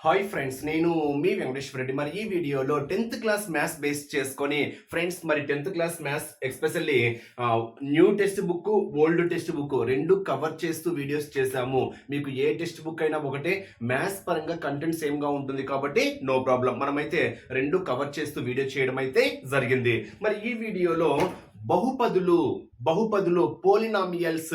Hi friends, నేను మీ వెంకటేశ్వర రెడ్డి. మరి ఈ వీడియోలో 10th క్లాస్ మ్యాథ్స్ బేస్ చేసుకొని ఫ్రెండ్స్, మరి 10th class maths especially new text book, old text book రెండు కవర్ చేస్తూ వీడియోస్ చేశాము. మీకు ఏ టెక్స్ట్ బుక్ అయినా ఒకటే, మ్యాథ్స్ పరంగా కంటెంట్ సేమ్ గా ఉంటుంది కాబట్టి నో ప్రాబ్లం. మనమైతే రెండు కవర్ చేస్తూ వీడియో చేయడం అయితే జరిగింది. మరి ఈ వీడియోలో బహుపదులు పోలినామియల్స్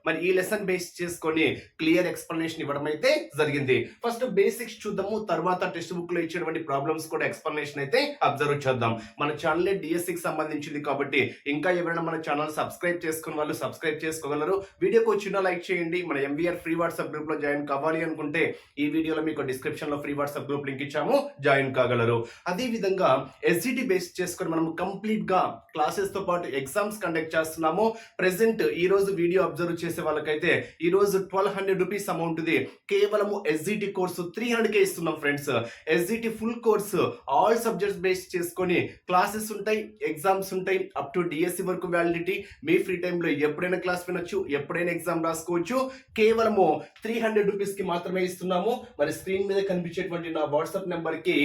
మరి ఈ లెసన్ బేస్ చేసుకొని క్లియర్ ఎక్స్ప్లెనేషన్ ఇవ్వడం అయితే జరిగింది. ఫస్ట్ బేసిక్స్ చూద్దాము, తర్వాత టెక్స్ట్ బుక్ లో ఇచ్చేటువంటి ప్రాబ్లమ్స్ కూడా ఎక్స్ప్లెనేషన్ అయితే అబ్జర్వ్ చేద్దాం. మన ఛానల్ డిఎస్సికి సంబంధించింది కాబట్టి ఇంకా ఎవరైనా మన ఛానల్ సబ్స్క్రైబ్ చేసుకున్న వాళ్ళు సబ్స్క్రైబ్ చేసుకోగలరు. వీడియోకి వచ్చిన లైక్ చేయండి. మన ఎంవీఆర్ ఫ్రీ వాట్సాప్ గ్రూప్ లో జాయిన్ కావాలి అనుకుంటే ఈ వీడియోలో మీకు డిస్క్రిప్షన్ లో ఫ్రీ వాట్సాప్ గ్రూప్ లింక్ ఇచ్చాము, జాయిన్ కాగలరు. అదే విధంగా ఎస్జిటి బేస్ చేసుకొని మనం కంప్లీట్ గా క్లాసెస్ తో పాటు ఎగ్జామ్స్ కండక్ట్ చేస్తున్నాము. ప్రెసెంట్ ఈ రోజు వీడియో అబ్జర్వ్ చేసే వాళ్ళకైతే ఈ రోజు 1200 రూపీస్ అమౌంట్ ఇది. కేవలము ఎస్జిటి కోర్సు 300కే ఇస్తున్నాం friends. SGT full course all subjects base చేసుకొని క్లాసెస్ ఉంటాయి, ఎగ్జామ్స్ ఉంటాయి, అప్ టు డిఎస్సి వరకు వ్యాలిడిటీ. మీ ఫ్రీ టైంలో ఎప్పుడైనా క్లాస్ వినొచ్చు, ఎప్పుడైనా ఎగ్జామ్ రాసుకోవచ్చు. కేవలము 300 రూపీస్ కి మాత్రమే ఇస్తున్నాము. మరి స్క్రీన్ మీద కనిపించేటువంటి నా వాట్సాప్ నెంబర్ కి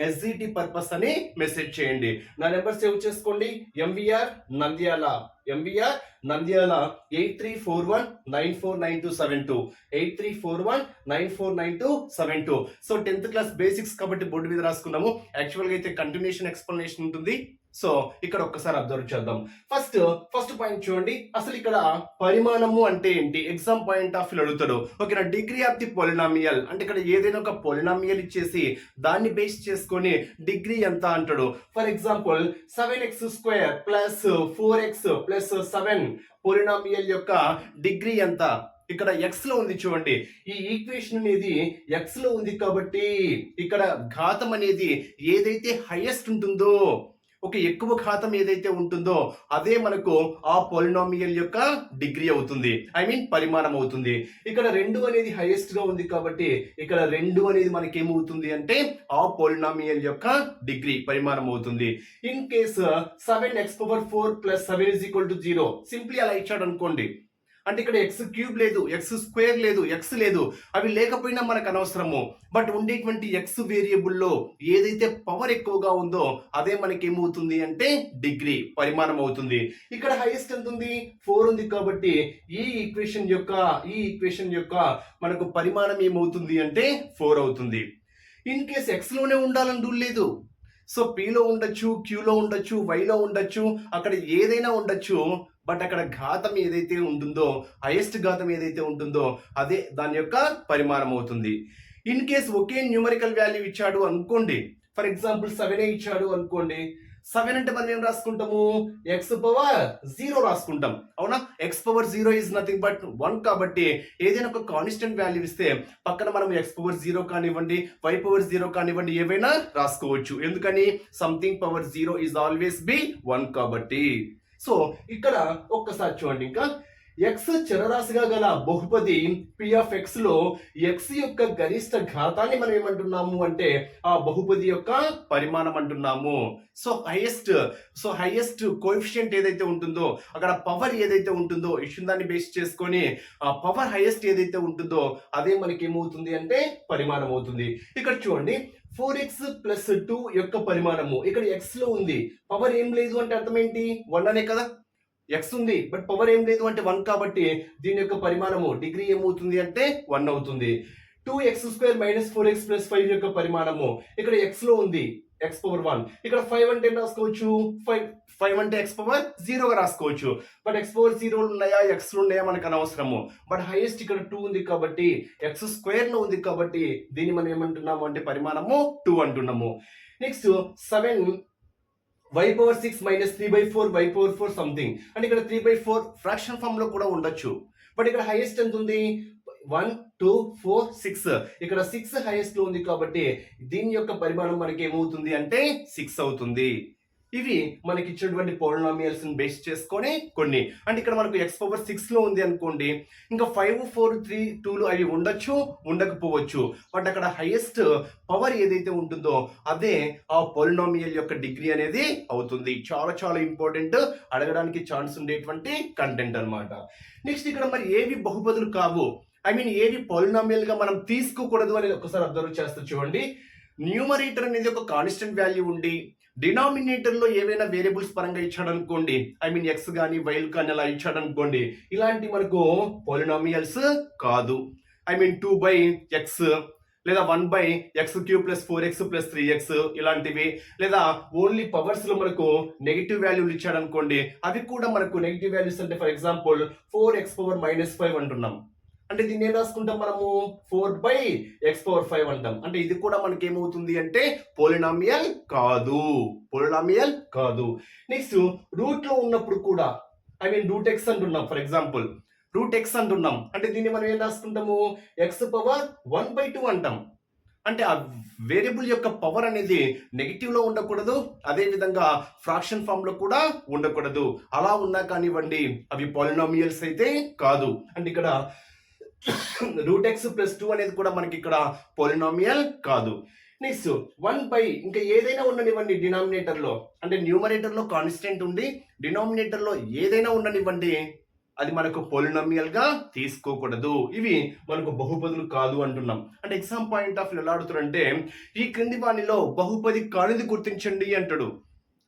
ఎస్జిటి పర్పస్ అని మెసేజ్ చేయండి. నా నెంబర్ సేవ్ చేసుకోండి. MVR Nandyal 8341949272 8341949272. So 10th class basics కాబట్టి బోర్డు మీద రాసుకున్నాము. యాక్చువల్ గా అయితే కంటిన్యూషన్ ఎక్స్ప్లెనేషన్ ఉంటుంది. సో ఇక్కడ ఒక్కసారి అబ్జర్వ్ చేద్దాం. ఫస్ట్ పాయింట్ చూడండి. అసలు ఇక్కడ పరిమాణము అంటే ఏంటి, ఎగ్జామ్ పాయింట్ ఆఫ్ వ్యూ అడుగుతాడు. ఓకేనా, డిగ్రీ ఆఫ్ ది పొలినామియల్ అంటే ఇక్కడ ఏదైనా ఒక పొలినామియల్ ఇచ్చేసి దాన్ని బేస్ చేసుకొని డిగ్రీ ఎంత అంటాడు. For example 7x² plus 4x plus 7 polynomial యొక్క డిగ్రీ ఎంత. ఇక్కడ ఎక్స్ లో ఉంది చూడండి. ఈ ఈక్వేషన్ అనేది ఎక్స్ లో ఉంది కాబట్టి ఇక్కడ ఘాతం అనేది ఏదైతే హైయెస్ట్ ఉంటుందో, ఒక ఎక్కువ ఘాతం ఏదైతే ఉంటుందో అదే మనకు ఆ పొలినామియల్ యొక్క డిగ్రీ అవుతుంది, ఐ మీన్ పరిమాణం అవుతుంది. ఇక్కడ 2 అనేది హైయెస్ట్ గా ఉంది కాబట్టి ఇక్కడ 2 అనేది మనకి ఏమవుతుంది అంటే ఆ పొలినామియల్ యొక్క డిగ్రీ పరిమాణం అవుతుంది. In case 7x⁴ plus 7 = 0 simply అలా ఇచ్చాడు అనుకోండి, అంటే ఇక్కడ x³ లేదు, x² లేదు, x లేదు, అవి లేకపోయినా మనకు అనవసరము. బట్ ఉండేటువంటి x వేరియబుల్లో ఏదైతే పవర్ ఎక్కువగా ఉందో అదే మనకి ఏమవుతుంది అంటే డిగ్రీ పరిమాణం అవుతుంది. ఇక్కడ హైయెస్ట్ ఎంత ఉంది, 4 ఉంది కాబట్టి ఈ ఈక్వేషన్ యొక్క మనకు పరిమాణం ఏమవుతుంది అంటే 4 అవుతుంది. ఇన్ కేస్ x లోనే ఉండాలని రూల్ లేదు. సో Pలో ఉండొచ్చు, Qలో ఉండొచ్చు, Yలో ఉండొచ్చు, అక్కడ ఏదైనా ఉండొచ్చు. బట్ అక్కడ ఘాతం ఏదైతే ఉంటుందో, హైయెస్ట్ ఘాతం ఏదైతే ఉంటుందో అదే దాని యొక్క పరిమాణం అవుతుంది. In case okay numerical value ఇచ్చాడు అనుకోండి, ఫర్ ఎగ్జాంపుల్ 7 ఇచ్చాడు అనుకోండి. 7 అంటే మనం ఏం రాసుకుంటాము, x⁻0 రాసుకుంటాం, అవునా. x⁻0 ఈజ్ నథింగ్ బట్ 1 కాబట్టి ఏదైనా ఒక కాన్స్టెంట్ వాల్యూ ఇస్తే పక్కన మనం x⁻0 కానివ్వండి, y⁻0 కానివ్వండి ఏవైనా రాసుకోవచ్చు. ఎందుకని something power 0 is always be 1 కాబట్టి. సో ఇక్కడ ఒక్కసారి చూడండి, ఇంకా ఎక్స్ చరరాశిగా గల బహుపది p(x) లో ఎక్స్ యొక్క గరిష్ట ఘాతాన్ని మనం ఏమంటున్నాము అంటే ఆ బహుపది యొక్క పరిమాణం అంటున్నాము. సో హైయెస్ట్ కోఎఫిషియంట్ ఏదైతే ఉంటుందో, అక్కడ పవర్ ఏదైతే ఉంటుందో ఇచ్చిన దాన్ని బేస్ చేసుకొని ఆ పవర్ హైయెస్ట్ ఏదైతే ఉంటుందో అదే మనకి ఏమవుతుంది అంటే పరిమాణం అవుతుంది. ఇక్కడ చూడండి 4x + 2 యొక్క పరిమాణము ఇక్కడ x లో ఉంది, పవర్ ఏం లేదు అంటే అర్థం ఏంటి, 1 అనే కదా. x ఉంది బట్ పవర్ ఏం లేదు అంటే 1 కాబట్టి దీని యొక్క పరిమాణము డిగ్రీ ఏమవుతుంది అంటే 1 అవుతుంది. 2x² - 4x + 5 యొక్క పరిమాణము ఇక్కడ x లో ఉంది, x⁻1. ఇక్కడ 5 అంటే ఏం రాసుకోవచ్చు, 5 అంటే x⁻0 గా రాసుకోవచ్చు. బట్ x⁻0 ఉన్నాయా, x ఉన్నాయా మనకు అనవసరము. బట్ హైయెస్ట్ ఇక్కడ 2 ఉంది కాబట్టి x² లో ఉంది కాబట్టి దీన్ని మనం ఏమంటున్నాము అంటే పరిమాణము 2 అంటున్నాము. నెక్స్ట్ 7 y⁻6 - 3/4 y⁻4 సంథింగ్ అంటే ఇక్కడ 3/4 ఫ్రాక్షన్ ఫామ్ లో కూడా ఉండొచ్చు. బట్ ఇక్కడ హైయెస్ట్ ఎంత ఉంది, 1 2 4 6, ఇక్కడ 6 హైయెస్ట్ లో ఉంది కాబట్టి దీని యొక్క పరిమాణం మనకి ఏమవుతుంది అంటే 6 అవుతుంది. ఇవి మనకి ఇచ్చినటువంటి పోలినామియల్స్ ని బేస్ చేసుకొని కొన్ని, అంటే ఇక్కడ మనకు x⁻6 లో ఉంది అనుకోండి, ఇంకా 5 4 3 2లు అవి ఉండొచ్చు, ఉండకపోవచ్చు. బట్ అక్కడ హైయెస్ట్ పవర్ ఏదైతే ఉంటుందో అదే ఆ పోలినామియల్ యొక్క డిగ్రీ అనేది అవుతుంది. చాలా చాలా ఇంపార్టెంట్, అడగడానికి ఛాన్స్ ఉండేటువంటి కంటెంట్ అన్నమాట. నెక్స్ట్ ఇక్కడ మరి ఏవి బహుపదులు కావు ఏది పాలినామియల్ గా మనం తీసుకోకూడదు అనేది ఒకసారి అబ్జర్వ్ చేస్తూ చూడండి. న్యూమరేటర్ అనేది ఒక కాన్స్టెంట్ వాల్యూ ఉండి డినామినేటర్ లో ఏవైనా వేరియబుల్స్ పరంగా ఇచ్చాడు అనుకోండి, ఎక్స్ కానీ వై కానీ అలా ఇచ్చాడు అనుకోండి, ఇలాంటి మనకు పాలినామియల్స్ కాదు. 2/x లేదా 1/x³ + 4x + 3x ఇలాంటివి, లేదా ఓన్లీ పవర్స్ లో మనకు నెగిటివ్ వాల్యూలు ఇచ్చాడు అనుకోండి, అవి కూడా మనకు నెగిటివ్ వాల్యూస్ అంటే ఫర్ ఎగ్జాంపుల్ 4x⁻⁻5 అంటున్నాం, అంటే దీన్ని ఏం రాసుకుంటాం మనము 4/x⁵ అంటాం. అంటే ఇది కూడా మనకి ఏమవుతుంది అంటే పోలినామియల్ కాదు, పోలినామియల్ కాదు. నెక్స్ట్ రూట్ లో ఉన్నప్పుడు కూడా √x అంటున్నాం, ఫర్ ఎగ్జాంపుల్ √x అంటున్నాం, అంటే దీన్ని మనం ఏం రాసుకుంటాము x⁻1/2 అంటాం. అంటే ఆ వేరియబుల్ యొక్క పవర్ అనేది నెగిటివ్ లో ఉండకూడదు, అదే విధంగా ఫ్రాక్షన్ ఫామ్ లో కూడా ఉండకూడదు. అలా ఉన్నా కానివ్వండి అవి పాలినామియల్స్ అయితే కాదు. అంటే ఇక్కడ √x + 2 అనేది కూడా మనకి ఇక్కడ పాలినామియల్ కాదు. నెక్స్ట్ 1/, ఇంకా ఏదైనా ఉండనివ్వండి డినామినేటర్ లో, అంటే న్యూమరేటర్ లో కాన్స్టెంట్ ఉండి డినామినేటర్ లో ఏదైనా ఉండనివ్వండి, అది మనకు పోలినామియల్ గా తీసుకోకూడదు. ఇవి మనకు బహుపదులు కాదు అంటున్నాం. అంటే ఎగ్జామ్ పాయింట్ ఆఫ్ వ్యూ ఎలా అడుగుతారంటే, ఈ క్రింది వానిలో బహుపది కానిది గుర్తించండి అంటాడు.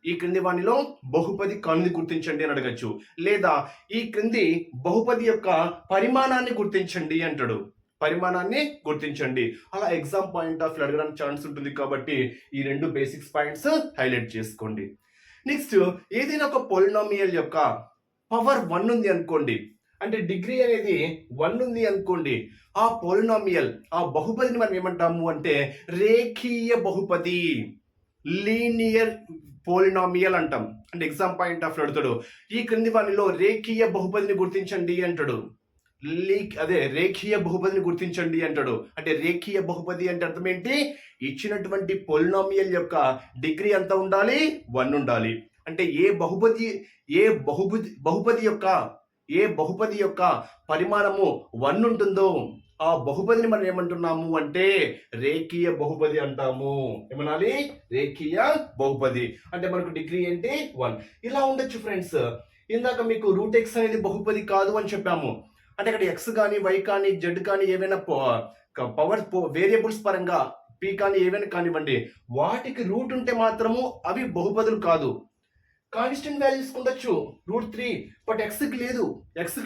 ఈ క్రింది వానిలో బహుపది కానిది గుర్తించండి అని అడగచ్చు, లేదా ఈ క్రింది బహుపది యొక్క పరిమాణాన్ని గుర్తించండి అంటాడు, పరిమాణాన్ని గుర్తించండి. అలా ఎగ్జామ్ పాయింట్ ఆఫ్ వ్యూ అడగడానికి ఛాన్స్ ఉంటుంది కాబట్టి ఈ రెండు బేసిక్స్ పాయింట్స్ హైలైట్ చేసుకోండి. నెక్స్ట్ ఏదైనా ఒక పోలినామియల్ యొక్క పవర్ 1 ఉంది అనుకోండి, అంటే డిగ్రీ అనేది 1 ఉంది అనుకోండి, ఆ పోలినామియల్ ఆ బహుపదిని మనం ఏమంటాము అంటే రేఖీయ బహుపది, లీనియర్ పోలినామియల్ అంటాం. అంటే ఎగ్జామ్ పాయింట్ ఆఫ్ అడుగుతాడు, ఈ క్రింది వానిలో రేఖీయ బహుపదిని గుర్తించండి అంటాడు. రేఖీయ బహుపదిని గుర్తించండి అంటాడు. అంటే రేఖీయ బహుపది అంటే అర్థం ఏంటి, ఇచ్చినటువంటి పోలినామియల్ యొక్క డిగ్రీ ఎంత ఉండాలి, 1 ఉండాలి. అంటే ఏ బహుపది యొక్క పరిమాణము 1 ఉంటుందో ఆ బహుపదిని మనం ఏమంటున్నాము అంటే రేఖీయ బహుపది అంటాము. ఏమనాలి, రేఖీయ బహుపది. అంటే మనకు డిగ్రీ ఏంటి 1. ఇలా ఉండొచ్చు ఫ్రెండ్స్. ఇందాక మీకు √x అనేది బహుపది కాదు అని చెప్పాము, అంటే ఇక్కడ x కానీ y కానీ z కానీ ఏవైనా పవర్ వేరియబుల్స్ పరంగా p కానీ ఏవైనా కానివ్వండి, వాటికి రూట్ ఉంటే మాత్రము అవి బహుపదులు కాదు. కాన్స్టెంట్ వాల్యూస్ ఉండొచ్చు √3, బట్ x కి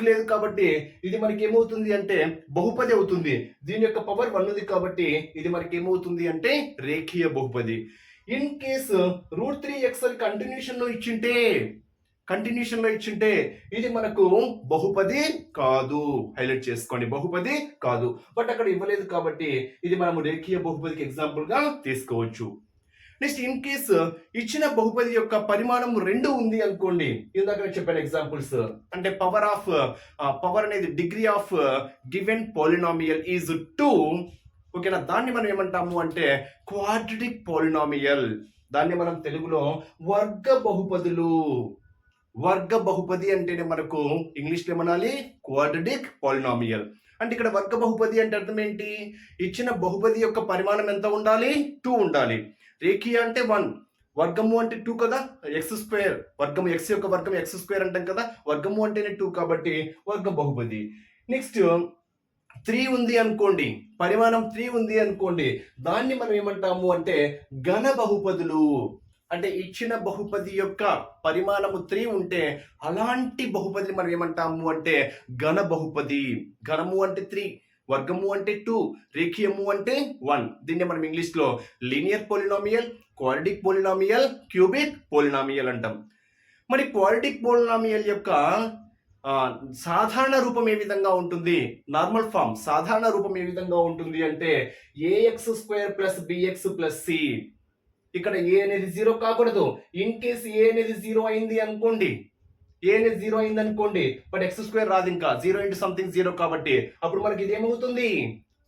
లేదు కాబట్టి ఇది మనకి ఏమవుతుంది అంటే బహుపది అవుతుంది. దీని యొక్క పవర్ 1 ఉంది కాబట్టి ఇది మనకి ఏమవుతుంది అంటే రేఖీయ బహుపది. ఇన్ కేసు √3x కంటిన్యూషన్ లో ఇచ్చింటే ఇది మనకు బహుపది కాదు. హైలైట్ చేసుకోండి, బహుపది కాదు. బట్ అక్కడ ఇవ్వలేదు కాబట్టి ఇది మనము రేఖీయ బహుపదికి ఎగ్జాంపుల్ గా తీసుకోవచ్చు. నెక్స్ట్ ఇన్ కేసు ఇచ్చిన బహుపది యొక్క పరిమాణం 2 ఉంది అనుకోండి, ఇందాక చెప్పాను ఎగ్జాంపుల్స్, అంటే పవర్ అనేది degree of given polynomial is 2. ఓకేనా, దాన్ని మనం ఏమంటాము అంటే క్వాడ్రాటిక్ పాలినామియల్. దాన్ని మనం తెలుగులో వర్గ బహుపది అంటేనే మనకు ఇంగ్లీష్ లో ఏమనాలి, క్వాడ్రాటిక్ పాలినామియల్. అంటే ఇక్కడ వర్గ బహుపది అంటే అర్థం ఏంటి, ఇచ్చిన బహుపది యొక్క పరిమాణం ఎంత ఉండాలి, 2 ఉండాలి. రేఖీయ అంటే 1, వర్గము అంటే 2 కదా, x², వర్గము x యొక్క వర్గం x² అంటాం కదా, వర్గము అంటేనే 2 కాబట్టి వర్గ బహుపది. నెక్స్ట్ 3 ఉంది అనుకోండి, పరిమాణం 3 ఉంది అనుకోండి, దాన్ని మనం ఏమంటాము అంటే ఘన బహుపదులు. అంటే ఇచ్చిన బహుపది యొక్క పరిమాణము 3 ఉంటే అలాంటి బహుపదిని మనం ఏమంటాము అంటే ఘన బహుపది. ఘనము అంటే 3, వర్గము అంటే 2, రేఖీయము అంటే 1. దీన్ని మనం ఇంగ్లీష్ లో linear polynomial, quadratic polynomial, cubic polynomial అంటాం. మరి క్వాడ్రాటిక్ పోలినామియల్ యొక్క సాధారణ రూపం ఏ విధంగా ఉంటుంది, నార్మల్ ఫామ్ సాధారణ రూపం ఏ విధంగా ఉంటుంది అంటే ax² + bx + c. ఇక్కడ a అనేది 0 కాకూడదు. ఇన్ కేసు a అనేది 0 అయింది అనుకోండి, బట్ x² రాదు, ఇంకా 0 × something 0 కాబట్టి అప్పుడు మనకి ఇది ఏమవుతుంది,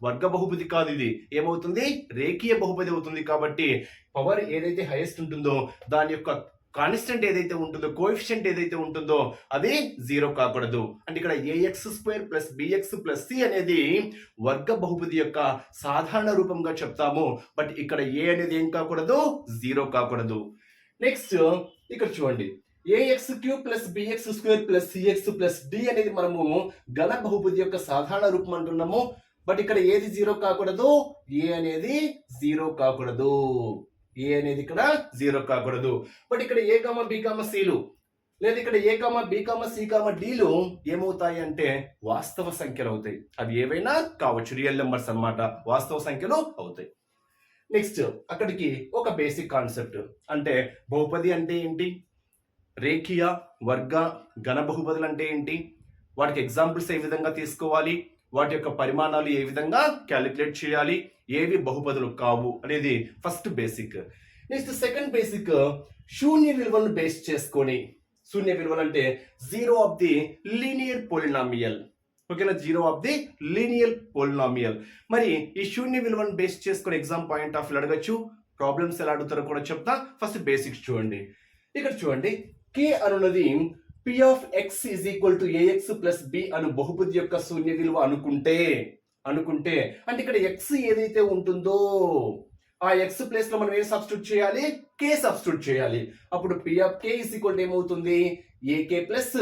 వర్గ బహుపది కాదు, ఇది ఏమవుతుంది, రేఖీయ బహుపది అవుతుంది. కాబట్టి పవర్ ఏదైతే హైయెస్ట్ ఉంటుందో దాని యొక్క కాన్స్టెంట్ ఏదైతే ఉంటుందో, కోఎఫిషియంట్ ఏదైతే ఉంటుందో అది 0 కాకూడదు. అంటే ఇక్కడ ax² + bx + c అనేది వర్గ బహుపది యొక్క సాధారణ రూపంగా చెప్తాము. బట్ ఇక్కడ a అనేది ఏం కాకూడదు, 0 కాకూడదు. నెక్స్ట్ ఇక్కడ చూడండి, A X cube plus B X square plus C X plus D అనేది మనము ఘన బహుపది యొక్క సాధారణ రూపం అంటున్నాము. బట్ ఇక్కడ ఏది జీరో కాకూడదు, ఏ అనేది జీరో కాకూడదు, ఏ అనేది ఇక్కడ జీరో కాకూడదు. బట్ ఇక్కడ ఏ కామ బి కామ సిలు లేదా ఇక్కడ ఏ కామ బి కామ సి కామ డిలు ఏమవుతాయి అంటే వాస్తవ సంఖ్యలు అవుతాయి. అవి ఏవైనా కావచ్చు, రియల్ నెంబర్స్ అన్నమాట, వాస్తవ సంఖ్యలు అవుతాయి. నెక్స్ట్ అక్కడికి ఒక బేసిక్ కాన్సెప్ట్, అంటే బహుపది అంటే ఏంటి, రేఖీయ వర్గ ఘన బహుపదులు అంటే ఏంటి, వాటికి ఎగ్జాంపుల్స్ ఏ విధంగా తీసుకోవాలి, వాటి యొక్క పరిమాణాలు ఏ విధంగా క్యాలిక్యులేట్ చేయాలి, ఏవి బహుపదులు కావు అనేది first basic. Next second basic, శూన్య విలువలను బేస్ చేసుకొని, శూన్య విలువలు అంటే zero of the linear polynomial, ఓకేనా, zero of the linear polynomial. మరి ఈ శూన్య విలువను బేస్ చేసుకుని ఎగ్జామ్ పాయింట్ ఆఫ్ వ్యూ అడగచ్చు, ప్రాబ్లమ్స్ ఎలా అడుగుతారో కూడా చెప్తా. ఫస్ట్ బేసిక్స్ చూడండి. ఇక్కడ చూడండి, కే అనున్నది P of x is equal to a x plus B అను బహుపది యొక్క శూన్య విలువ అనుకుంటే అంటే ఇక్కడ ఎక్స్ ఏదైతే ఉంటుందో ఆ ఎక్స్ ప్లేస్ లో మనం ఏం సబ్స్టిట్యూట్ చేయాలి, కే సబ్స్టిట్యూట్ చేయాలి. అప్పుడు P of K is equal to ఏమవుతుంది, a k plus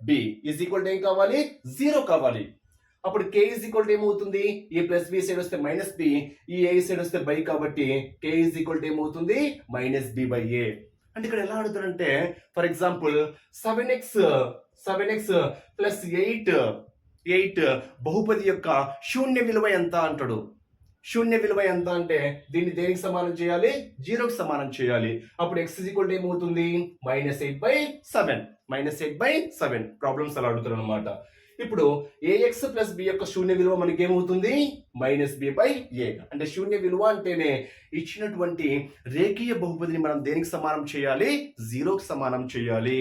B is equal to ఏం కావాలి, జీరో కావాలి. అప్పుడు కే ఈజ్ ఈక్వల్ టు ఏమవుతుంది, ఏ ప్లస్ బి సైడ్ వస్తే మైనస్ బి, ఈ ఏ సైడ్ వస్తే బై, కాబట్టి కే ఈజ్ ఈక్వల్ టు ఏమవుతుంది, మైనస్ బి బై ఏ. అంటే ఇక్కడ ఎలా అడుగుతారంటే, ఫర్ ఎగ్జాంపుల్ 7x ప్లస్ 8 బహుపది యొక్క శూన్య విలువ ఎంత అంటాడు. శూన్య విలువ ఎంత అంటే దీన్ని దేనికి సమానం చేయాలి, జీరోకి సమానం చేయాలి. అప్పుడు x ఈక్వల్ టు ఏమవుతుంది, -8/7 ప్రాబ్లమ్స్ అలా అడుగుతారు అనమాట. ఇప్పుడు ఏఎక్స్ ప్లస్ బి యొక్క శూన్య విలువ మనకి ఏమవుతుంది, -b/a. అంటే శూన్య విలువ అంటేనే ఇచ్చినటువంటి రేఖీయ బహుపదిని మనం దేనికి సమానం చేయాలి, జీరోకి సమానం చేయాలి.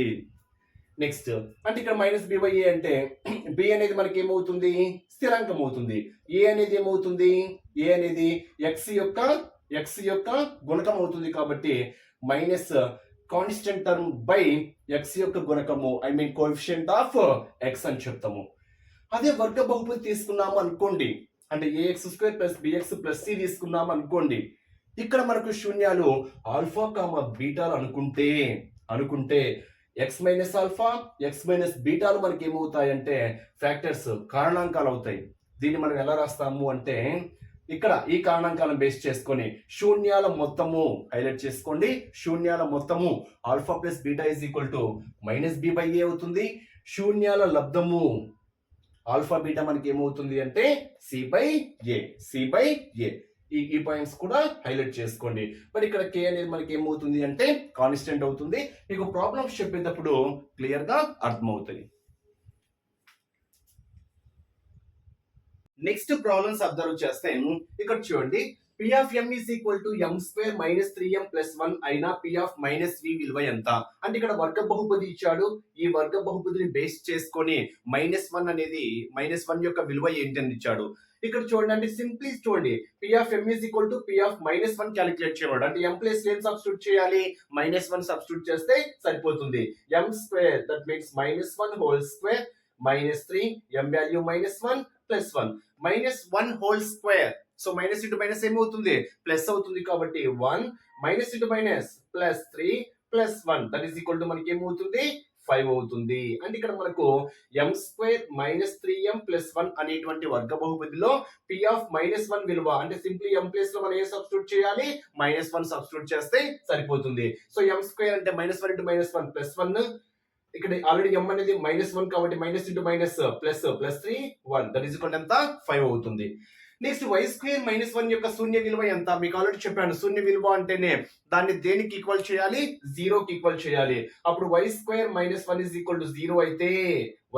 నెక్స్ట్ అంటే ఇక్కడ -b/a అంటే b అనేది మనకి ఏమవుతుంది, స్థిరాంకం అవుతుంది. a అనేది ఏమవుతుంది, a అనేది x యొక్క గుణకం అవుతుంది. కాబట్టి minus constant term by x యొక్క గుణకము, I mean coefficient of x అని చెప్తాము. అదే వర్గ బహుపది తీసుకున్నాము అనుకోండి, అంటే ax² plus bx plus c తీసుకున్నాము అనుకోండి, ఇక్కడ మనకు శూన్యాలు ఆల్ఫా కామ బీటాలు అనుకుంటే x minus alpha x minus బీటాలు మనకి ఏమవుతాయంటే ఫ్యాక్టర్స్, కారణాంకాలు అవుతాయి. దీన్ని మనం ఎలా రాస్తాము అంటే, ఇక్కడ ఈ కారణాంకాలను బేస్ చేసుకొని శూన్యాల మొత్తము హైలైట్ చేసుకోండి. శూన్యాల మొత్తము alpha plus beta is equal to -b/a అవుతుంది. శూన్యాల లబ్ధము ఆల్ఫా బీటా మనకి ఏమవుతుంది అంటే c/a. ఈ పాయింట్స్ కూడా హైలైట్ చేసుకోండి. మరి ఇక్కడ కే అనేది మనకి ఏమవుతుంది అంటే కాన్స్టెంట్ అవుతుంది. మీకు ప్రాబ్లమ్స్ చెప్పేటప్పుడు క్లియర్ గా అర్థమవుతాయి. నెక్స్ట్ ప్రాబ్లమ్స్ అబ్జర్వ్ చేస్తే ఇక్కడ చూడండి, P of m is equal to m square minus 3m plus 1 అయినా P of minus v విలువ ఎంత అంటే ఇక్కడ వర్గ బహుపది ఇచ్చాడు. ఈ వర్గ బహుపదిని బేస్ చేసుకొని -1 అనేది -1 యొక్క విలువ ఏంటని ఇచ్చాడు. ఇక్కడ చూడండి, అంటే సింప్లీ చూడండి, P of m is equal to P of -1 calculate చేయమన్నాడు. అంటే m ప్లేస్ ఏం సబ్స్టిట్యూట్ చేయాలి, -1 సబ్స్టిట్యూట్ చేస్తే సరిపోతుంది. m square that means -1 whole square -3 m value -1 plus 1 -1 whole square. So minus into minus ఏమవుతుంది, ప్లస్ అవుతుంది. కాబట్టి 1 minus into minus plus 3 plus 1 that is equal to మనకి ఏమవుతుంది, 5 అవుతుంది. అంటే ఇక్కడ మనకు m స్క్వేర్ -3m ప్లస్ 1 అనేటువంటి వర్గ బహుపదిలో P ఆఫ్ -1 విలువ, అంటే సింప్లీ m ప్లేస్ లో మనం ఏ సబ్స్టిట్యూట్ చేయాలి, -1 సబ్స్టిట్యూట్ చేస్తే సరిపోతుంది. సో m స్క్వేర్ అంటే -1 ఇంటూ -1 ప్లస్ 1, ఇక్కడ ఆల్రెడీ m అనేది -1 కాబట్టి minus into minus plus 3 1 that is equal ఎంత, 5 అవుతుంది. నెక్స్ట్ y స్క్వేర్ -1 యొక్క శూన్య విలువ ఎంత, మీకు ఆల్రెడీ చెప్పాను. శూన్య విలువ అంటేనే దాన్ని దేనికి ఈక్వల్ చేయాలి, జీరోకి ఈక్వల్ చేయాలి. అప్పుడు y square -1 is equal to 0 అయితే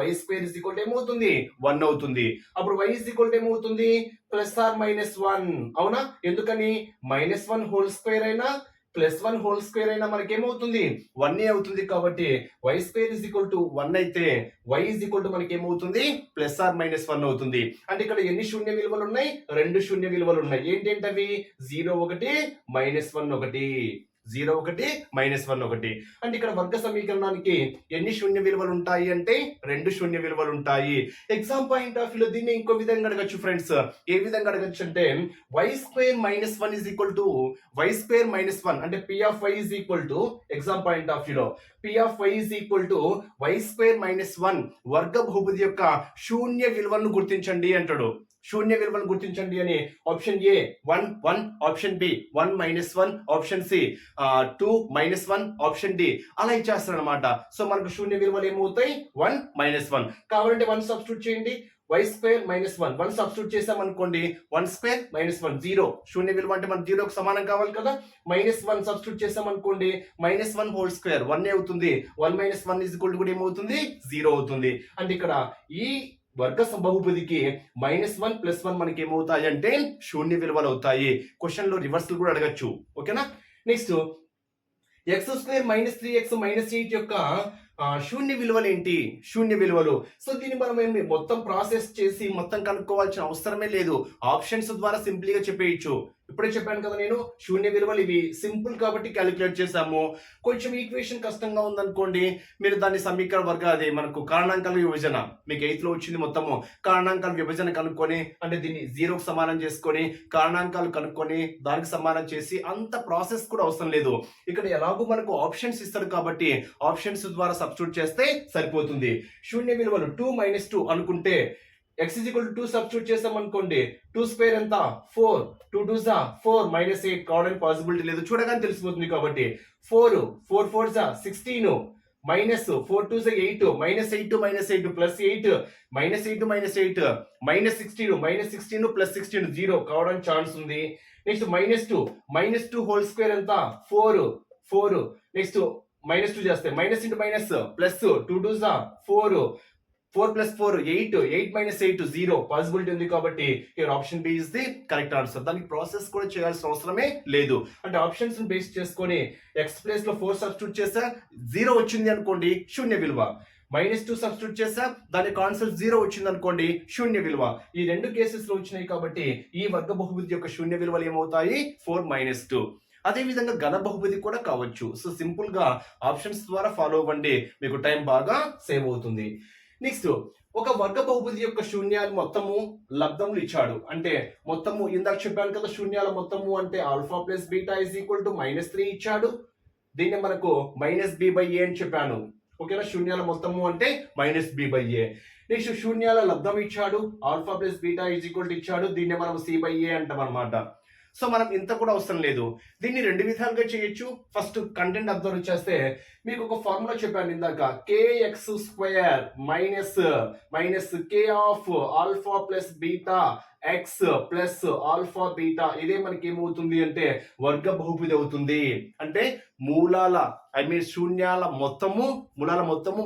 y square is equal to ఏమవుతుంది, 1 అవుతుంది. అప్పుడు y ఈజ్ ఈక్వల్ టు ఏమవుతుంది, +or-1 అవునా. ఎందుకని -1 హోల్ స్క్వేర్ అయినా +1 హోల్ స్క్వేర్ అయినా మనకి ఏమవుతుంది, 1 అవుతుంది. కాబట్టి y square is equal to 1 అయితే y ఈజ్ ఈక్వల్ టు మనకి ఏమవుతుంది, +or-1 అవుతుంది. అంటే ఇక్కడ ఎన్ని శూన్య విలువలు ఉన్నాయి, 2 శూన్య విలువలు ఉన్నాయి. ఏంటంటే అవి 0 1 -1 1 0 ఒకటి -1 ఒకటి. అంటే ఇక్కడ వర్గ సమీకరణానికి ఎన్ని శూన్య విలువలు ఉంటాయి అంటే 2 శూన్య విలువలు ఉంటాయి. ఎగ్జామ్ పాయింట్ ఆఫ్ వ్యూలో దీన్ని ఇంకో విధంగా అడగచ్చు ఫ్రెండ్స్. ఏ విధంగా అడగచ్చు అంటే y² - 1 is equal to y² - 1 అంటే p of y is equal to exam point of వ్యూలో p of y is equal to y² - 1 వర్గ బహుపది యొక్క శూన్య విలువలను గుర్తించండి అంటాడు. శూన్య విలువలను గుర్తించండి అని option A 1 1, option B 1 - 1, option C 2 - 1, option D అలా ఇచ్చేస్తారు అనమాట. సో మనకు శూన్య విలువలు ఏమవుతాయి 1 - 1. కావాలంటే 1 సబ్స్టిట్యూట్ చేయండి. y² - 1 సబ్స్టిట్యూట్ చేసాం అనుకోండి 1² - 1 0. శూన్య విలువ అంటే మన 0కు సమానం కావాలి కదా. -1 సబ్స్టిట్యూట్ చేసాం అనుకోండి -1 హోల్ స్క్వేర్ 1 అవుతుంది. 1 - 1 is equal to కూడా ఏమవుతుంది 0 అవుతుంది. అంటే ఇక్కడ ఈ వర్గ బహుపదికి -1 + 1 మనకి ఏమవుతాయి అంటే శూన్య విలువలు అవుతాయి. క్వశ్చన్ లో రివర్సల్ కూడా అడగచ్చు. ఓకేనా. నెక్స్ట్ x² - 3x - 8 యొక్క శూన్య విలువలు ఏంటి? శూన్య విలువలు. సో దీన్ని మనం మొత్తం ప్రాసెస్ చేసి మొత్తం కనుక్కోవాల్సిన అవసరమే లేదు. ఆప్షన్స్ ద్వారా సింపుల్ గా చెప్పేయచ్చు. ఇప్పుడే చెప్పాను కదా నేను శూన్య విలువలు ఇవి సింపుల్ కాబట్టి క్యాలిక్యులేట్ చేసాము. కొంచెం ఈక్వేషన్ కష్టంగా ఉందనుకోండి మీరు దాన్ని సమీకరణ వర్గ అదే మనకు కారణాంకాల విభజన మీకు 8th లో వచ్చింది మొత్తము కారణాంకాల విభజన కనుక్కొని అంటే దీన్ని 0కు సమానం చేసుకొని కారణాంకాలు కనుక్కొని దానికి సమానం చేసి అంత ప్రాసెస్ కూడా అవసరం లేదు. ఇక్కడ ఎలాగో మనకు ఆప్షన్స్ ఇస్తాడు కాబట్టి ఆప్షన్స్ ద్వారా సబ్స్టిట్యూట్ చేస్తే సరిపోతుంది. శూన్య విలువలు 2 - 2 అనుకుంటే x is equal to 2 substitute చేసాం అనుకోండి 2² ఎంత 4 2 2s 4 -8 కావడానికి పాసిబిలిటీ లేదు. చూడగానే తెలిసిపోతుంది కాబట్టి 4 4 4s 16 -4 2s 8 -8 -8 + 8 -8 -8 -16 + 16 0 కావడానికి ఛాన్స్ ఉంది. నెక్స్ట్ -2 హోల్ స్క్వేర్ ఎంత 4 4 నెక్స్ట్ -2 చేస్తే -(-) ప్లస్ 2 2s 4 4 + 4 8 8 - 8 0 పాసిబిలిటీ ఉంది కాబట్టి here option B is the correct answer. దానికి ప్రాసెస్ కూడా చేయాల్సిన అవసరమే లేదు. అంటే ఆప్షన్స్ ని బేస్ చేసుకొని x ప్లేస్ లో 4 సబ్స్టిట్యూట్ చేసా 0 వచ్చింది అనుకోండి శూన్య విలువ. -2 సబ్స్టిట్యూట్ చేసా దానికి ఆన్సర్ 0 వచ్చింది అనుకోండి శూన్య విలువ. ఈ రెండు కేసెస్ లో వచ్చినాయి కాబట్టి ఈ వర్గ బహుపది యొక్క శూన్య విలువలు ఏమవుతాయి 4 - 2. అదే విధంగా ఘన బహుపది కూడా కావచ్చు. సో సింపుల్ గా ఆప్షన్స్ ద్వారా ఫాలో అవ్వండి మీకు టైం బాగా సేవ్ అవుతుంది. నెక్స్ట్ ఒక వర్గ బహుపది యొక్క శూన్యాలు మొత్తము లబ్ధములు ఇచ్చాడు. అంటే మొత్తము ఇందాక చెప్పాను కదా శూన్యాల మొత్తము అంటే α + β = -3 ఇచ్చాడు. దీన్ని మనకు -b/a అని చెప్పాను. ఓకేనా. శూన్యాల మొత్తము అంటే -b/a. నెక్స్ట్ శూన్యాల లబ్ధం ఇచ్చాడు α + β ఇచ్చాడు. దీన్ని మనం c/a అంటాం అనమాట. సో మనం ఇంత కూడా అవసరం లేదు. దీన్ని రెండు విధాలుగా చేయొచ్చు. ఫస్ట్ కంటెంట్ అబ్జర్వ్ చేస్తే మీకు ఒక ఫార్ములా చెప్పాను ఇందాక kx² - k of α + β x plus alpha beta ఇదే మనకి ఏమవుతుంది అంటే వర్గ బహుపది అవుతుంది. అంటే మూలాల శూన్యాల మొత్తము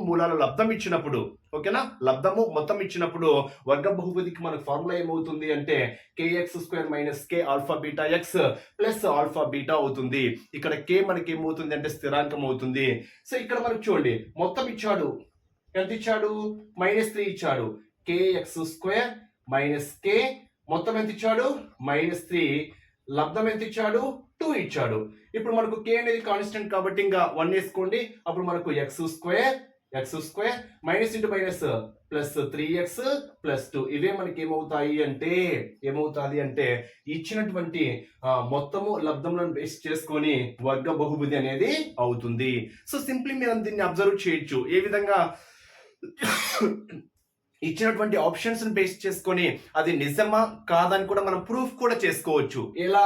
మూలాల లబ్ధం ఇచ్చినప్పుడు ఓకేనా లబ్ధము మొత్తం ఇచ్చినప్పుడు వర్గ బహుపదికి మనకు ఫార్ములా ఏమవుతుంది అంటే kx² - k alpha beta x plus alpha beta అవుతుంది. ఇక్కడ k మనకి ఏమవుతుంది అంటే స్థిరాంకం అవుతుంది. సో ఇక్కడ మనకు చూడండి మొత్తం ఇచ్చాడు ఎంత ఇచ్చాడు -3 ఇచ్చాడు. kx² - k మొత్తం ఎంత ఇచ్చాడు -3 లబ్ధం ఎంత ఇచ్చాడు 2 ఇచ్చాడు. ఇప్పుడు మనకు k అనేది కాన్స్టెంట్ కాబట్టి ఇంకా 1 వేసుకోండి. అప్పుడు మనకు x² minus into minus plus 3x plus 2 ఇవే మనకి ఏమవుతాయి అంటే ఇచ్చినటువంటి మొత్తము లబ్ధములను బేస్ చేసుకొని వర్గ బహుపది అనేది అవుతుంది. సో సింప్లీ మీరు దీన్ని అబ్జర్వ్ చేయొచ్చు. ఏ విధంగా ఇచ్చినటువంటి ఆప్షన్స్ ని బేస్ చేసుకొని అది నిజమా కాదని కూడా మనం ప్రూఫ్ కూడా చేసుకోవచ్చు. ఎలా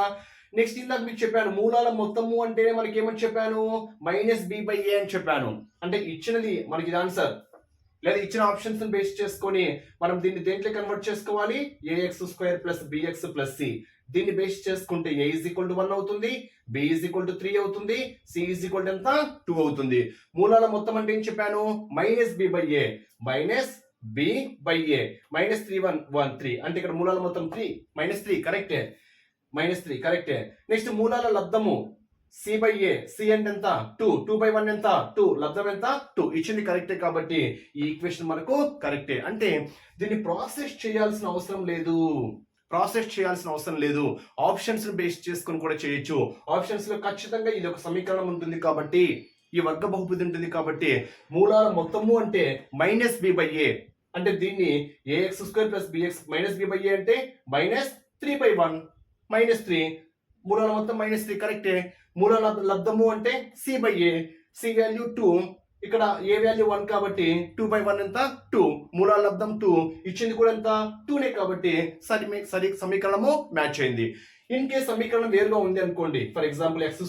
నెక్స్ట్ ఇందాక మీకు చెప్పాను మూలాల మొత్తము అంటే మనకి ఏమని చెప్పాను -b/a అని చెప్పాను. అంటే ఇచ్చినది మనకి ఆన్సర్ లేదా ఇచ్చిన ఆప్షన్స్ ని బేస్ చేసుకొని మనం దీన్ని దేంట్లో కన్వర్ట్ చేసుకోవాలి ax² + bx + c. దీన్ని బేస్ చేసుకుంటే a = 1 అవుతుంది, b = 3 అవుతుంది, c = ఎంత 2 అవుతుంది. మూలాల మొత్తం అంటే ఏం చెప్పాను -b/a b/a -3 1 1 3 అంటే ఇక్కడ మూలాల మొత్తం 3 -3 కరెక్టే కరెక్టే. నెక్స్ట్ మూలాల లబ్ధము c/a c అంటే ఎంత 2 2/1 ఎంత 2 లబ్ధం ఎంత 2 ఇచ్చింది కరెక్టే కాబట్టి ఈ ఈక్వేషన్ మనకు కరెక్టే. అంటే దీన్ని ప్రాసెస్ చేయాల్సిన అవసరం లేదు. ప్రాసెస్ చేయాల్సిన అవసరం లేదు, ఆప్షన్స్ ను బేస్ చేసుకొని కూడా చేయొచ్చు. ఆప్షన్స్ లో ఖచ్చితంగా ఇది ఒక సమీకరణం ఉంటుంది కాబట్టి, ఈ వర్గ బహుపది ఉంటుంది కాబట్టి మూలాల మొత్తము అంటే -b/a, అంటే దీన్ని ax² + bx -b/a అంటే -3/1 -3, మూలాల మొత్తం -3 కరెక్టే. మూలాల లబ్ధము అంటే c/a, c వాల్యూ 2, ఇక్కడ a వాల్యూ 1 కాబట్టి 2/1 ఎంత 2, మూలాల లబ్ధం 2, ఇచ్చింది కూడా ఎంత 2నే కాబట్టి సరి సమీకరణము మ్యాచ్ అయింది. ఇన్ కేస్ సమీకరణం వేరుగా ఉంది అనుకోండి, for example x²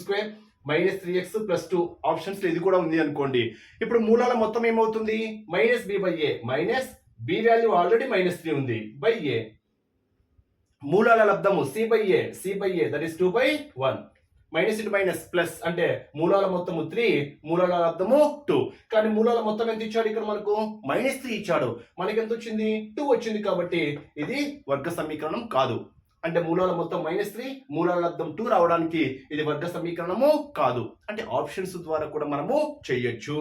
-3x + 2 options ఇది కూడా ఉంది అనుకోండి, ఇప్పుడు మూలాల మొత్తం ఏమవుతుంది -b/a, b వాల్యూ ఆల్రెడీ -3 ఉంది a, మూలాల లబ్ధము c/a that is 2/1, minus into minus plus అంటే మూలాల మొత్తము 3, మూలాల లబ్ధము 2, కానీ మూలాల మొత్తం ఎంత ఇచ్చాడు ఇక్కడ మనకు -3 ఇచ్చాడు, మనకి ఎంత వచ్చింది 2 వచ్చింది కాబట్టి ఇది వర్గ సమీకరణం కాదు. అంటే మూలాల మొత్తం -3, మూలాల లబ్ధం 2 రావడానికి ఇది వర్గ సమీకరణము కాదు. అంటే ఆప్షన్స్ ద్వారా కూడా మనము చేయొచ్చు.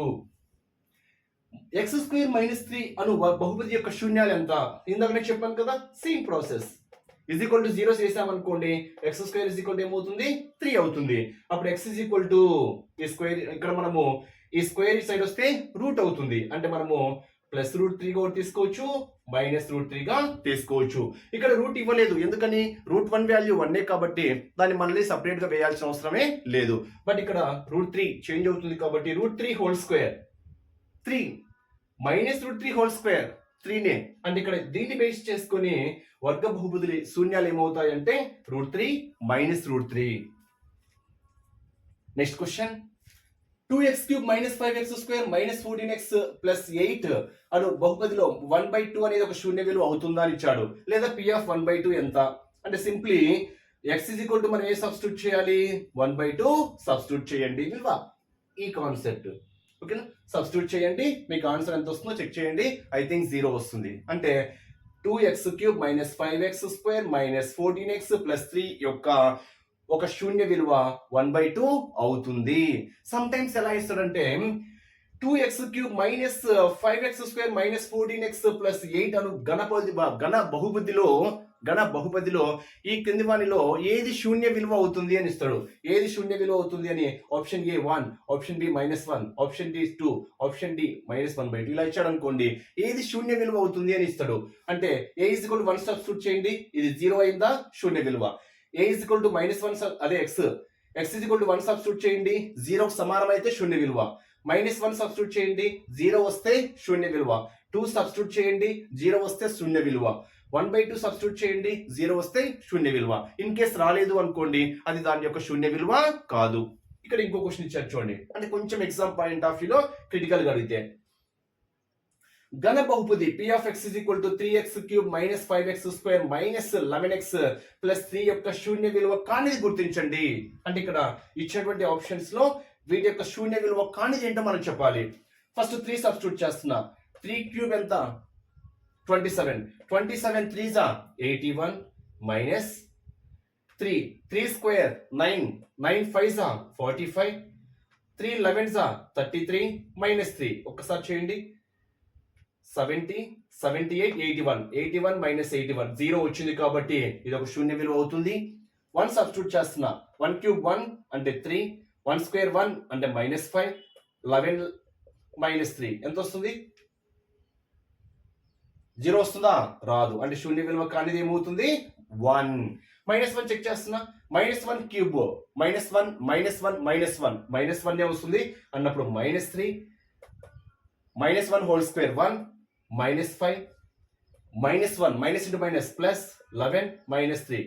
x² - 3 అను బహుపది యొక్క శూన్యాలు ఎంత? ఇందాక నేను చెప్పాను కదా, సేమ్ ప్రాసెస్. = 0 చేసామనుకోండి, x² ఏమవుతుంది 3 అవుతుంది. అప్పుడు x ఈ స్క్వేర్, ఇక్కడ మనము ఈ స్క్వేర్ సైడ్ వస్తే రూట్ అవుతుంది, అంటే మనము +√3 గా తీసుకోవచ్చు, -√3 గా తీసుకోవచ్చు. ఇక్కడ రూట్ ఇవ్వలేదు, ఎందుకని √1 వాల్యూ 1 కాబట్టి దాన్ని మళ్ళీ సపరేట్ గా వేయాల్సిన అవసరమే లేదు. బట్ ఇక్కడ √3 చేంజ్ అవుతుంది కాబట్టి √3² 3 -√3² 3నే, అంటే ఇక్కడ దీన్ని బేస్ చేసుకొని వర్గ బహుపది శూన్యాలు ఏమవుతాయంటే √3 -√3. Next question, 2x³ - 5x² - 14x + 8 అను బహుపదిలో 1/2 అనేది ఒక శూన్య విలువ అవుతుందా అని ఇచ్చాడు, లేదా p(1/2) ఎంత అంటే సింప్లీ x మనం ఏ సబ్స్టిట్యూట్ చేయాలి 1/2 సబ్స్టిట్యూట్ చేయండి విలువ, ఈ కాన్సెప్ట్ ఓకేనా. సబ్స్టిట్యూట్ చేయండి, మీకు ఆన్సర్ ఎంత వస్తుందో చెక్ చేయండి. ఐ థింక్ 0 వస్తుంది. అంటే 2x³ - 5x² - 14x + 3 యొక్క ఒక శూన్య విలువ 1/2 అవుతుంది. సమ్ టైమ్స్ ఎలా ఇస్తాడంటే 2x³ - 5x² - 14x + 8 అను ఘన బహుపదిలో ఈ క్రింది వానిలో ఏది శూన్య విలువ అవుతుంది అని ఇస్తాడు. ఏది శూన్య విలువ అవుతుంది అని option A 1, option B -1, option D 2, option D -1/2 ఇలా ఇచ్చాడు అనుకోండి, ఏది శూన్య విలువ అవుతుంది అని ఇస్తాడు. అంటే a = 1 సబ్స్టిట్యూట్ చేయండి, ఇది 0 అయిందా శూన్య విలువ. a = -1 అదే x = 1 సబ్స్టిట్యూట్ చేయండి, 0 సమానం అయితే శూన్య విలువ. -1 సబ్స్టిట్యూట్ చేయండి, 0 వస్తే శూన్య విలువ. 2 సబ్స్టిట్యూట్ చేయండి, 0 వస్తే శూన్య విలువ. 1/2 సబ్స్టిట్యూట్ చేయండి, 0 వస్తే శూన్య విలువ. ఇన్ కేస్ రాలేదు అనుకోండి, అది దాని యొక్క శూన్య విలువ కాదు. ఇక్కడ ఇంకో క్వశ్చన్ ఇచ్చారు చూడండి, అంటే కొంచెం ఎగ్జామ్ పాయింట్ ఆఫ్ వ్యూలో క్రిటికల్ గా అడిగితే, ఘన బహుపది p(x) = 3x³ - 5x² - 11x + 3 యొక్క శూన్య విలువ కానిది గుర్తించండి. అంటే ఇక్కడ ఇచ్చినటువంటి ఆప్షన్స్ లో వీటి యొక్క శూన్య విలువ కానిది ఏంటో మనం చెప్పాలి. ఫస్ట్ 3 సబ్స్టిట్యూట్ చేస్తున్నా, 3³ ఎంత 27, 27 3s 81 - 3 2 9 5s 45, 3 11s 33 - 3 ఒక్కసారి చేయండి, 70 78 81 81 - 81 0 వచ్చింది కాబట్టి ఇది ఒక శూన్య విలువ అవుతుంది. 1 సబ్స్టిట్యూట్ చేస్తున్నా, 1³ 1 అంటే 3, 1² 1 అంటే -5, 11 - 3 ఎంత వస్తుంది 0 వస్తుందా రాదు, అంటే శూన్య విలువ కానిది ఏమవుతుంది 1. -1 చెక్ చేస్తున్నా, -1³ -1 -1 -1 వస్తుంది అన్నప్పుడు -3 -1² 1 -5 -1 ఇంటూ మైనస్ ప్లస్ 11 -3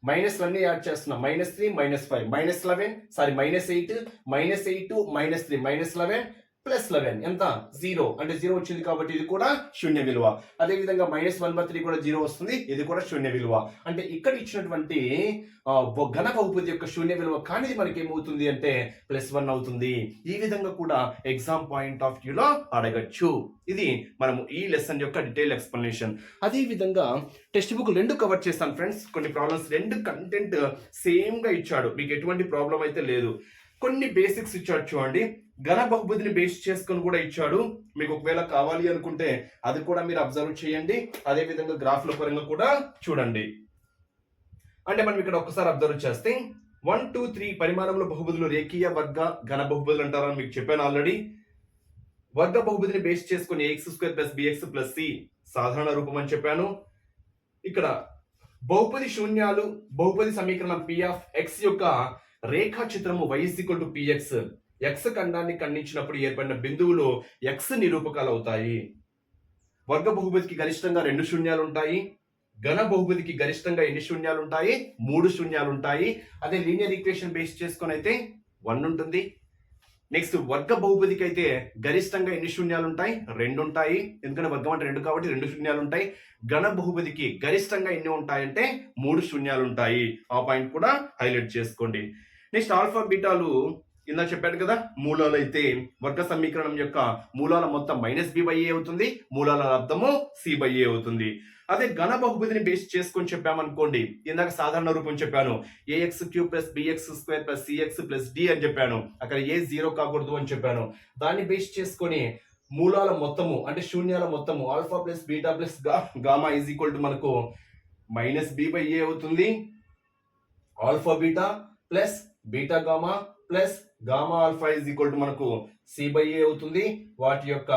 -1 యాడ్ చేస్తున్నా, -3 -5 -11 సారీ -8 -8 -3 -11 +11 ఎంత 0, అంటే 0 వచ్చింది కాబట్టి ఇది కూడా శూన్య విలువ. అదే విధంగా -1/3 కూడా 0 వస్తుంది, ఇది కూడా శూన్య విలువ. అంటే ఇక్కడ ఇచ్చినటువంటి ఘన బహుపది యొక్క శూన్య విలువ కానిది మనకి ఏమవుతుంది అంటే +1 అవుతుంది. ఈ విధంగా కూడా ఎగ్జామ్ పాయింట్ ఆఫ్ వ్యూలో అడగచ్చు. ఇది మనము ఈ లెసన్ యొక్క డీటెయిల్ ఎక్స్ప్లెనేషన్. అదే విధంగా టెక్స్ట్ బుక్ 2 కవర్ చేస్తాను ఫ్రెండ్స్. కొన్ని ప్రాబ్లమ్స్ 2 కంటెంట్ సేమ్ గా ఇచ్చాడు, మీకు ఎటువంటి ప్రాబ్లం అయితే లేదు. కొన్ని బేసిక్స్ ఇచ్చాడు చూడండి, ఘన బహుపదిని బేస్ చేసుకొని కూడా ఇచ్చాడు. మీకు ఒకవేళ కావాలి అనుకుంటే అది కూడా మీరు అబ్జర్వ్ చేయండి, అదే విధంగా గ్రాఫ్ల పరంగా కూడా చూడండి. అంటే మనం ఇక్కడ ఒక్కసారి అబ్జర్వ్ చేస్తే 1 2 3 పరిమాణంలో బహుపదులు రేఖీయ వర్గ ఘన బహుపదులు అంటారని మీకు చెప్పాను ఆల్రెడీ. వర్గ బహుపదిని బేస్ చేసుకుని x² + bx + c సాధారణ రూపం అని చెప్పాను. ఇక్కడ బహుపది శూన్యాలు బహుపది సమీకరణం p(x) యొక్క రేఖా చిత్రము y = px. x ఖండాన్ని ఖండించినప్పుడు ఏర్పడిన బిందువులు x నిరూపకాలు అవుతాయి. వర్గ బహుపదికి గరిష్టంగా 2 శూన్యాలు ఉంటాయి. ఘన బహుపదికి గరిష్టంగా ఎన్ని శూన్యాలు ఉంటాయి? 3 శూన్యాలు ఉంటాయి. అదే లీనియర్ ఈక్వేషన్ బేస్ చేసుకొని అయితే 1 ఉంటుంది. నెక్స్ట్ వర్గ బహుపదికి అయితే గరిష్టంగా ఎన్ని శూన్యాలు ఉంటాయి? 2 ఉంటాయి. ఎందుకంటే వర్గం అంటే 2 కాబట్టి 2 శూన్యాలు ఉంటాయి. ఘన బహుపదికి గరిష్టంగా ఎన్ని ఉంటాయంటే 3 శూన్యాలు ఉంటాయి. ఆ పాయింట్ కూడా హైలైట్ చేసుకోండి. నెక్స్ట్ ఆల్ఫా బీటాలు ఇందా చెప్పాను కదా, మూలాలు అయితే వర్గ సమీకరణం యొక్క మూలాల మొత్తం -b/a అవుతుంది, మూలాల లబ్ధము c/a అవుతుంది. అదే ఘన బహుపదిని బేస్ చేసుకొని చెప్పామనుకోండి, ఇందాక సాధారణ రూపం చెప్పాను, ax³ + bx² + cx + d అని చెప్పాను. అక్కడ ఏ 0 కాకూడదు అని చెప్పాను. దాన్ని బేస్ చేసుకొని మూలాల మొత్తము అంటే శూన్యాల మొత్తము alpha plus beta plus gamma మనకు -b/a అవుతుంది. Alpha beta plus beta gamma plus gamma alpha మనకు c/a అవుతుంది. వాటి యొక్క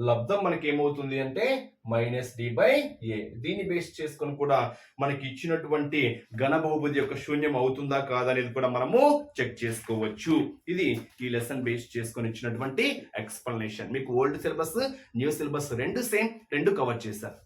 లబ్ధం మనకి ఏమవుతుంది అంటే -d/a. దీన్ని బేస్ చేసుకొని కూడా మనకి ఇచ్చినటువంటి ఘన బహుపది యొక్క శూన్యం అవుతుందా కాదా అనేది కూడా మనము చెక్ చేసుకోవచ్చు. ఇది ఈ లెసన్ బేస్ చేసుకొని ఇచ్చినటువంటి ఎక్స్ప్లెనేషన్. మీకు ఓల్డ్ సిలబస్ న్యూ సిలబస్ రెండు సేమ్, రెండు కవర్ చేశారు.